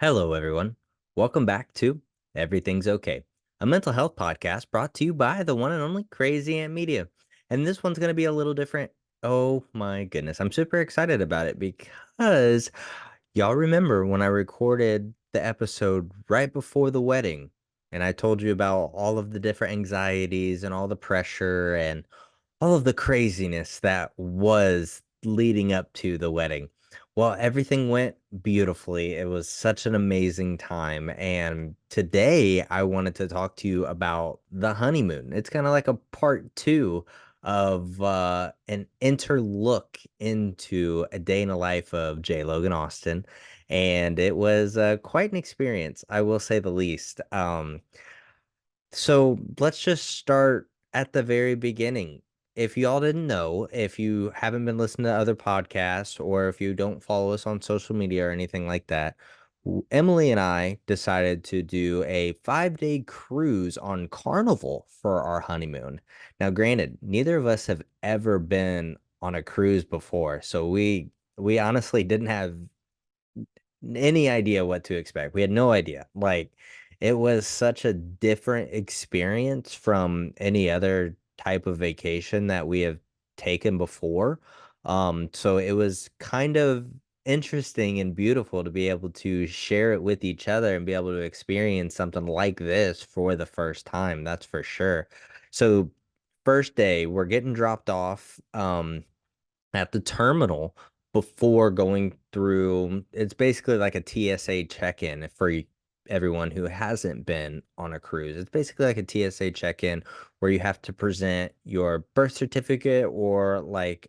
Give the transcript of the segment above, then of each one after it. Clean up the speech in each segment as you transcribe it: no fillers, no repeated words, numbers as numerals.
Hello, everyone. Welcome back to Everything's Okay, a mental health podcast brought to you by the one and only Crazy Ant Media. And this one's going to be a little different. Oh my goodness. I'm super excited about it because y'all remember when I recorded the episode right before the wedding and I told you about all of the different anxieties and all the pressure and all of the craziness that was leading up to the wedding. Well, everything went beautifully. It was such an amazing time. And today I wanted to talk to you about the honeymoon. It's kind of like a part two of an interlook into a day in the life of J. Logan Austin. And it was quite an experience, I will say the least. So let's just start at the very beginning. If y'all didn't know, if you haven't been listening to other podcasts, or if you don't follow us on social media or anything like that, Emilee and I decided to do a 5-day cruise on Carnival for our honeymoon. Now, granted, neither of us have ever been on a cruise before, so we honestly didn't have any idea what to expect. We had no idea. Like, it was such a different experience from any other type of vacation that we have taken before. So it was kind of interesting and beautiful to be able to share it with each other and be able to experience something like this for the first time. That's for sure. So first day, we're getting dropped off. At the terminal before going through. It's basically like a TSA check-in for everyone who hasn't been on a cruise. It's basically like a TSA check-in where you have to present your birth certificate or like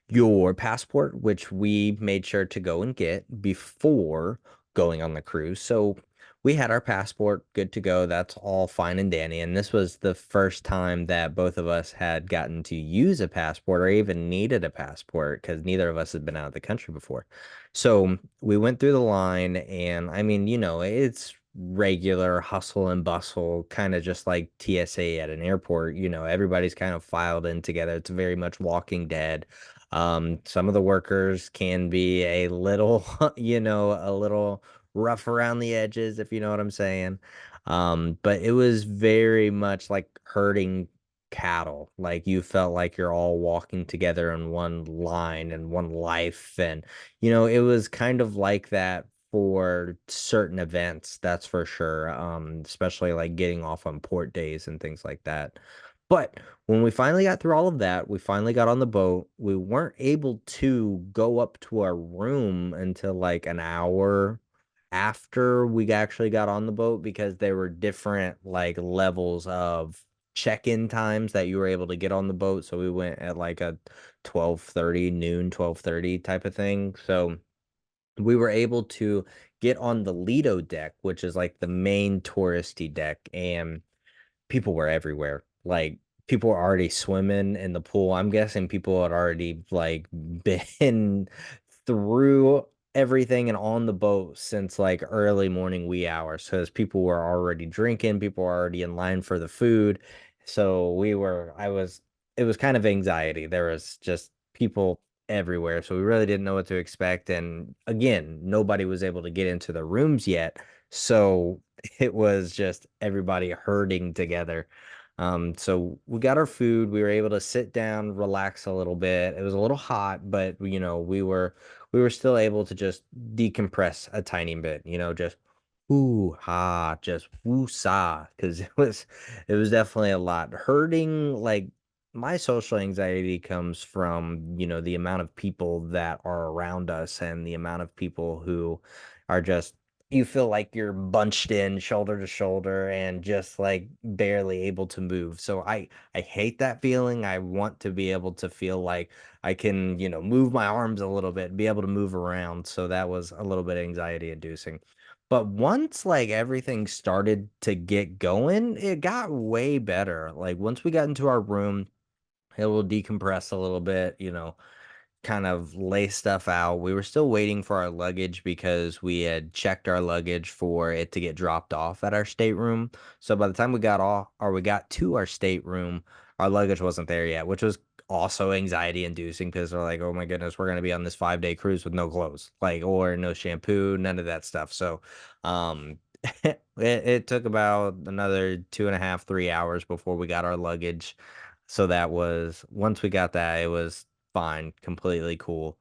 your passport, which we made sure to go and get before going on the cruise. So we had our passport good to go. That's all fine and dandy. And this was the first time that both of us had gotten to use a passport or even needed a passport because neither of us had been out of the country before. So we went through the line, and I mean, it's regular hustle and bustle, kind of just like TSA at an airport. Everybody's kind of filed in together. It's very much Walking Dead. Some of the workers can be a little, a little rough around the edges, if you know what I'm saying. But it was very much like herding cattle. Like you felt like you're all walking together in one line and one life. And, it was kind of like that for certain events, that's for sure. Especially like getting off on port days and things like that. But when we finally got through all of that, we finally got on the boat. We weren't able to go up to our room until like an hour after we actually got on the boat because there were different like levels of check-in times that you were able to get on the boat. So we went at like a 12:30 noon, 12:30 type of thing. So we were able to get on the Lido deck, which is like the main touristy deck, and people were everywhere. Like people were already swimming in the pool. I'm guessing people had already like been through everything and on the boat since like early morning wee hours because people were already drinking, people were already in line for the food. So it was kind of anxiety. There was just people everywhere. So we really didn't know what to expect. And again, nobody was able to get into the rooms yet. So it was just everybody herding together. So we got our food. We were able to sit down, relax a little bit. It was a little hot, but we were still able to just decompress a tiny bit, just ooh ha, just woo sa, because it was definitely a lot. Hurting, like my social anxiety comes from, the amount of people that are around us and the amount of people who are just you feel like you're bunched in shoulder to shoulder and just like barely able to move. So I hate that feeling. I want to be able to feel like I can, move my arms a little bit, be able to move around. So that was a little bit anxiety inducing. But once like everything started to get going, it got way better. Like once we got into our room, it will decompress a little bit, kind of lay stuff out. We were still waiting for our luggage because we had checked our luggage for it to get dropped off at our stateroom. So by the time we got off or we got to our stateroom, our luggage wasn't there yet, which was also anxiety inducing because they're like, oh my goodness, we're gonna be on this 5 day cruise with no clothes, like or no shampoo, none of that stuff. So, it took about another 2.5, 3 hours before we got our luggage. So that was once we got that, it was fine, completely cool.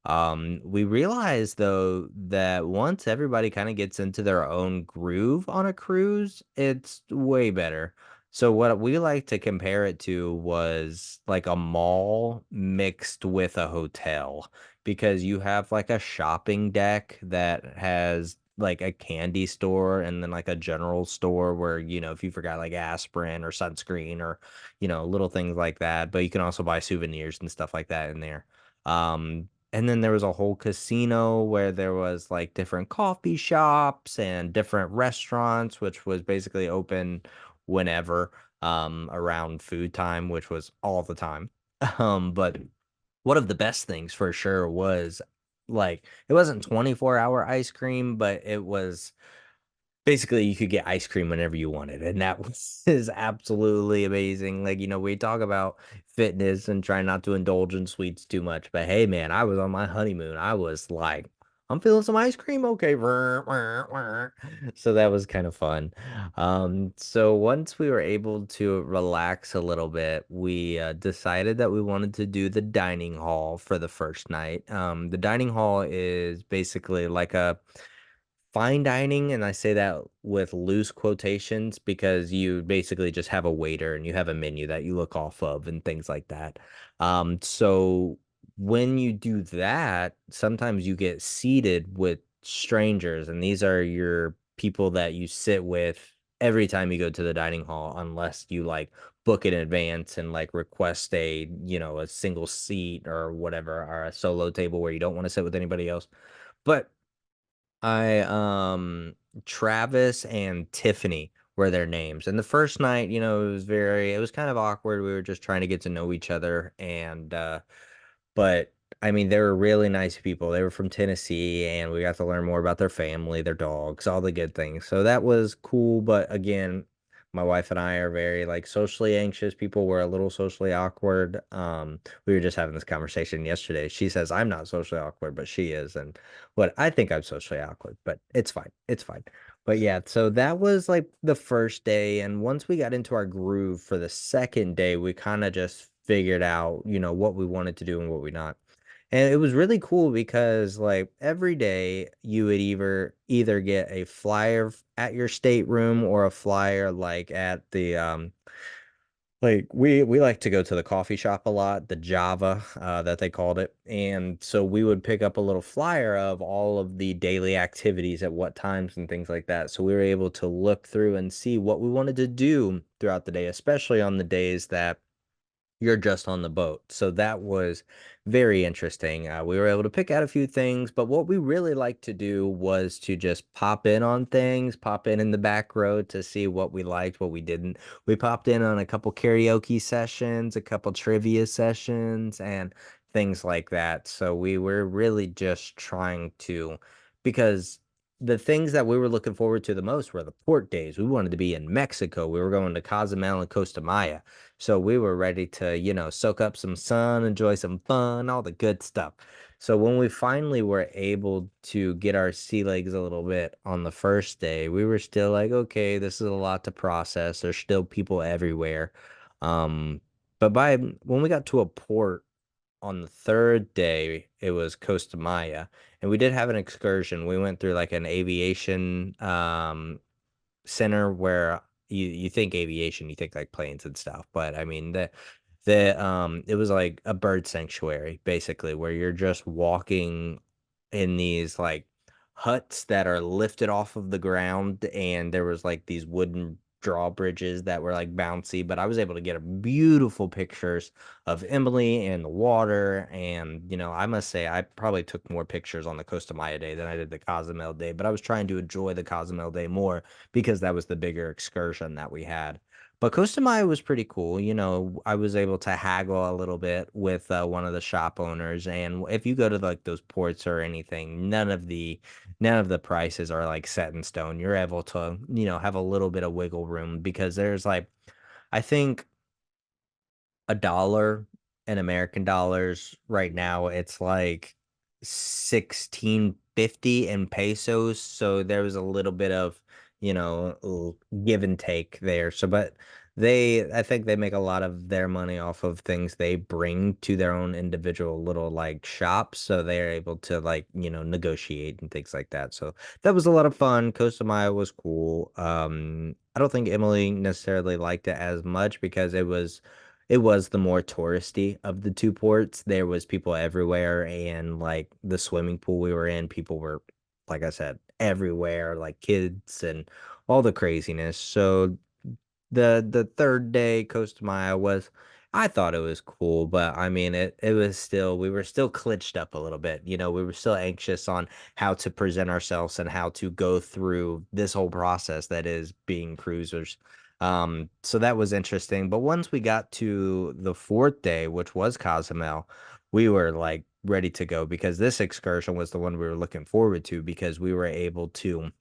We realized though that once everybody kind of gets into their own groove on a cruise, it's way better. So what we like to compare it to was like a mall mixed with a hotel because you have like a shopping deck that has like a candy store and then like a general store where, if you forgot like aspirin or sunscreen or, little things like that, but you can also buy souvenirs and stuff like that in there. And then there was a whole casino where there was like different coffee shops and different restaurants, which was basically open whenever around food time, which was all the time. But one of the best things for sure was like it wasn't 24-hour ice cream, but it was basically you could get ice cream whenever you wanted, and that was is absolutely amazing. Like, we talk about fitness and trying not to indulge in sweets too much, but hey man, I was on my honeymoon. I was like, I'm feeling some ice cream, okay. So that was kind of fun. So once we were able to relax a little bit, we decided that we wanted to do the dining hall for the first night. The dining hall is basically like a fine dining, and I say that with loose quotations because you basically just have a waiter and you have a menu that you look off of and things like that. So when you do that, sometimes you get seated with strangers, and these are your people that you sit with every time you go to the dining hall, unless you like book in advance and like request a single seat or whatever, or a solo table where you don't want to sit with anybody else. But I Travis and Tiffany were their names. And the first night, it was kind of awkward. We were just trying to get to know each other and but I mean, they were really nice people. They were from Tennessee, and we got to learn more about their family, their dogs, all the good things. So that was cool. But again, my wife and I are very like socially anxious people. We're a little socially awkward. We were just having this conversation yesterday. She says I'm not socially awkward, but she is, and what I think I'm socially awkward, but it's fine. It's fine. But yeah, so that was like the first day. And once we got into our groove for the second day, we kind of just figured out, what we wanted to do and what we not. And it was really cool because like every day you would either get a flyer at your stateroom or a flyer like at the like we like to go to the coffee shop a lot, the Java that they called it. And so we would pick up a little flyer of all of the daily activities at what times and things like that. So we were able to look through and see what we wanted to do throughout the day, especially on the days that you're just on the boat. So that was very interesting. We were able to pick out a few things, but what we really liked to do was to just pop in on things, pop in the back row to see what we liked, what we didn't. We popped in on a couple karaoke sessions, a couple trivia sessions, and things like that. So we were really just trying to, because the things that we were looking forward to the most were the port days. We wanted to be in Mexico. We were going to Cozumel and Costa Maya. So we were ready to, soak up some sun, enjoy some fun, all the good stuff. So when we finally were able to get our sea legs a little bit on the first day, we were still like, okay, this is a lot to process. There's still people everywhere. Um, but when we got to a port on the third day, it was Costa Maya, and we did have an excursion. We went through like an aviation center where you think aviation, you think like planes and stuff, but I mean the it was like a bird sanctuary basically where you're just walking in these like huts that are lifted off of the ground, and there was like these wooden drawbridges that were like bouncy, but I was able to get a beautiful pictures of Emilee and the water. And I must say I probably took more pictures on the Costa Maya day than I did the Cozumel day, but I was trying to enjoy the Cozumel day more because that was the bigger excursion that we had. But Costa Maya was pretty cool. I was able to haggle a little bit with one of the shop owners, and if you go to like those ports or anything, none of the prices are like set in stone. You're able to, have a little bit of wiggle room because there's like I think $1 in American dollars right now, it's like 1650 in pesos. So there was a little bit of, give and take there. So, but I think they make a lot of their money off of things they bring to their own individual little like shops. So they're able to like, negotiate and things like that. So that was a lot of fun. Costa Maya was cool. I don't think Emily necessarily liked it as much because it was the more touristy of the two ports. There was people everywhere, and like the swimming pool we were in, people were, like I said, everywhere, like kids and all the craziness. So the third day, Costa Maya was, I thought it was cool, but I mean it was still, we were still clitched up a little bit. We were still anxious on how to present ourselves and how to go through this whole process that is being cruisers. So that was interesting. But once we got to the fourth day, which was Cozumel, we were like ready to go because this excursion was the one we were looking forward to because we were able to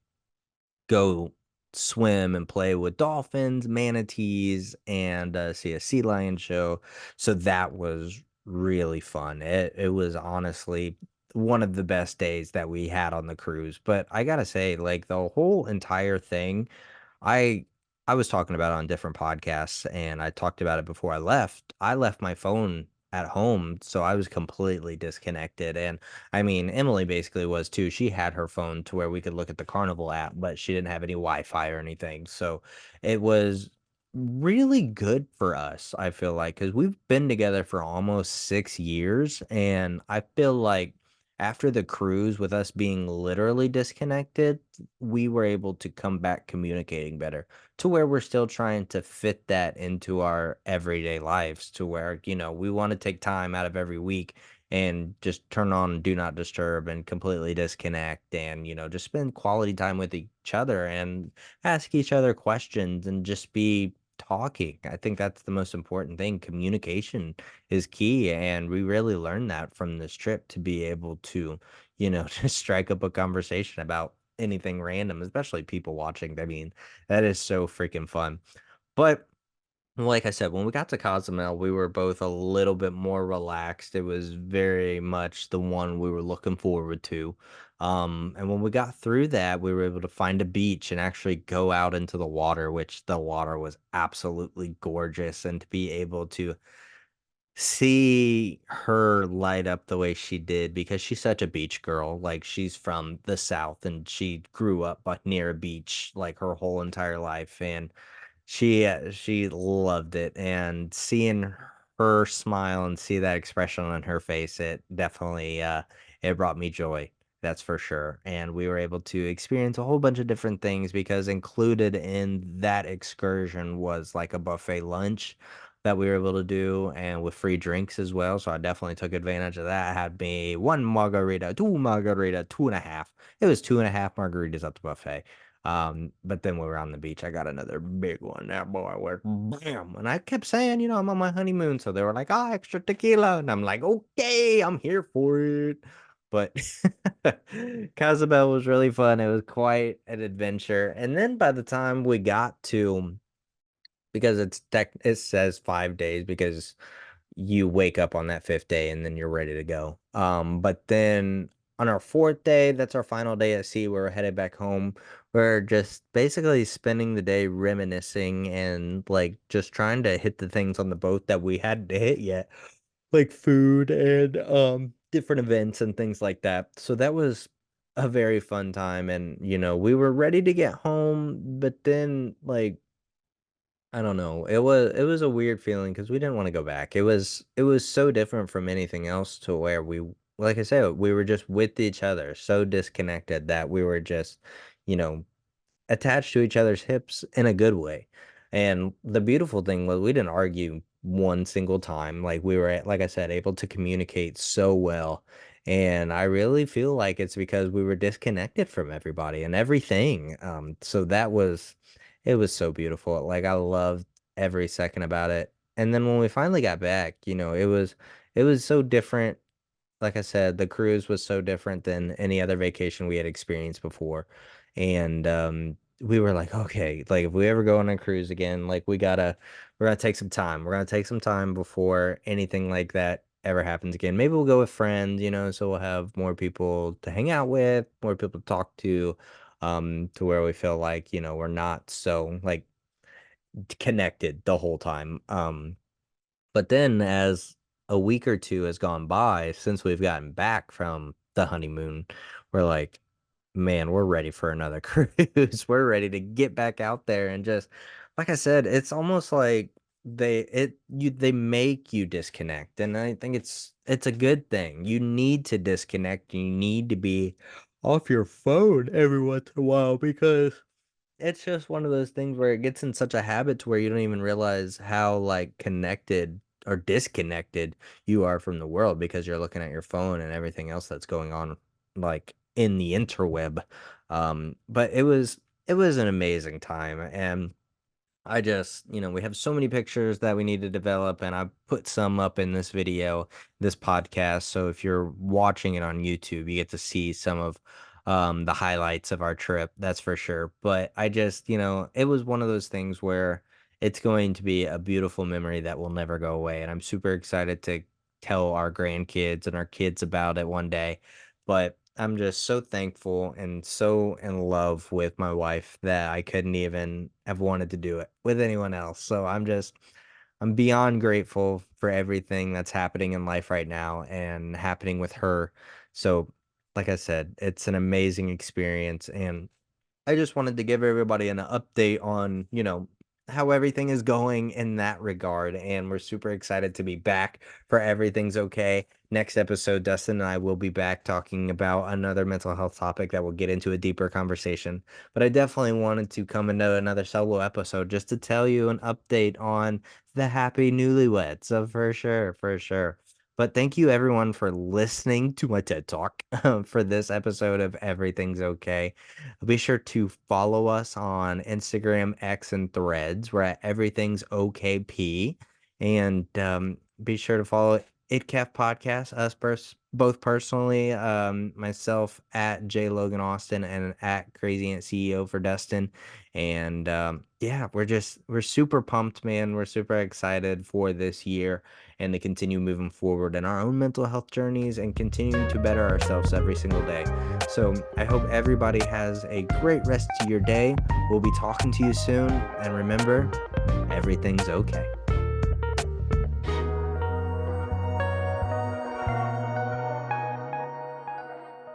go swim and play with dolphins, manatees, and see a sea lion show. So that was really fun. It was honestly one of the best days that we had on the cruise. But I gotta say, like the whole entire thing, I I was talking about it on different podcasts and I talked about it before I left. I left my phone at home, so I was completely disconnected. And I mean, Emily basically was too. She had her phone to where we could look at the Carnival app, but she didn't have any Wi-Fi or anything. So it was really good for us, I feel like, because we've been together for almost 6 years. And I feel like after the cruise, with us being literally disconnected, we were able to come back communicating better to where we're still trying to fit that into our everyday lives to where, we want to take time out of every week and just turn on do not disturb and completely disconnect and, just spend quality time with each other and ask each other questions and just be talking. I think that's the most important thing. Communication is key. And we really learned that from this trip to be able to, just strike up a conversation about anything random, especially people watching. I mean, that is so freaking fun. But like I said, when we got to Cozumel, we were both a little bit more relaxed. It was very much the one we were looking forward to. And when we got through that, we were able to find a beach and actually go out into the water, which the water was absolutely gorgeous. And to be able to see her light up the way she did because she's such a beach girl. Like she's from the South and she grew up near a beach like her whole entire life. And she loved it, and seeing her smile and see that expression on her face, it definitely it brought me joy. That's for sure. And we were able to experience a whole bunch of different things because included in that excursion was like a buffet lunch that we were able to do and with free drinks as well. So I definitely took advantage of that. I had me one margarita, two margarita, two and a half. It was two and a half margaritas at the buffet. But then when we were on the beach, I got another big one. That boy was bam. And I kept saying, I'm on my honeymoon. So they were like, oh, extra tequila. And I'm like, okay, I'm here for it. But Cozumel was really fun. It was quite an adventure. And then by the time we got to, because it says 5 days because you wake up on that fifth day and then you're ready to go. But then on our fourth day, that's our final day at sea. We're headed back home. We're just basically spending the day reminiscing and like just trying to hit the things on the boat that we hadn't hit yet, like food and different events and things like that. So that was a very fun time. And we were ready to get home, but then like I don't know. It was a weird feeling because we didn't want to go back. It was so different from anything else to where like I said, we were just with each other, so disconnected that we were just, you know, attached to each other's hips in a good way. And the beautiful thing was we didn't argue one single time. Like we were, like I said, able to communicate so well. And I really feel like it's because we were disconnected from everybody and everything. So it was so beautiful. Like I loved every second about it. And then when we finally got back, it was so different. Like I said, the cruise was so different than any other vacation we had experienced before. And we were like, okay, like if we ever go on a cruise again, like we're gonna take some time. We're gonna take some time before anything like that ever happens again. Maybe we'll go with friends, so we'll have more people to hang out with, more people to talk to where we feel like, we're not so like connected the whole time. But then as a week or two has gone by since we've gotten back from the honeymoon, we're like, man, we're ready for another cruise. We're ready to get back out there and just like I said, it's almost like they make you disconnect. And I think it's a good thing. You need to disconnect. You need to be off your phone every once in a while because it's just one of those things where it gets in such a habit to where you don't even realize how like connected or disconnected you are from the world because you're looking at your phone and everything else that's going on like in the interweb. But it was an amazing time and we have so many pictures that we need to develop, and I put some up in this video, this podcast. So if you're watching it on YouTube, you get to see some of the highlights of our trip, that's for sure. But it was one of those things where it's going to be a beautiful memory that will never go away. And I'm super excited to tell our grandkids and our kids about it one day. But I'm just so thankful and so in love with my wife that I couldn't even have wanted to do it with anyone else. So I'm beyond grateful for everything that's happening in life right now and happening with her. So, like I said, it's an amazing experience and I just wanted to give everybody an update on, how everything is going in that regard. And we're super excited to be back for Everything's Okay. Next episode, Dustin and I will be back talking about another mental health topic that will get into a deeper conversation. But I definitely wanted to come into another solo episode just to tell you an update on the happy newlyweds. So for sure, for sure. But thank you everyone for listening to my TED Talk for this episode of Everything's Okay. Be sure to follow us on Instagram, X, and Threads. We're at Everything's OKP. And be sure to follow ITCAF Podcast, us both personally, myself at J Logan Austin and at Crazy Ant CEO for Dustin. And yeah, we're super pumped, man. We're super excited for this year and to continue moving forward in our own mental health journeys and continuing to better ourselves every single day. So I hope everybody has a great rest of your day. We'll be talking to you soon. And remember, everything's okay.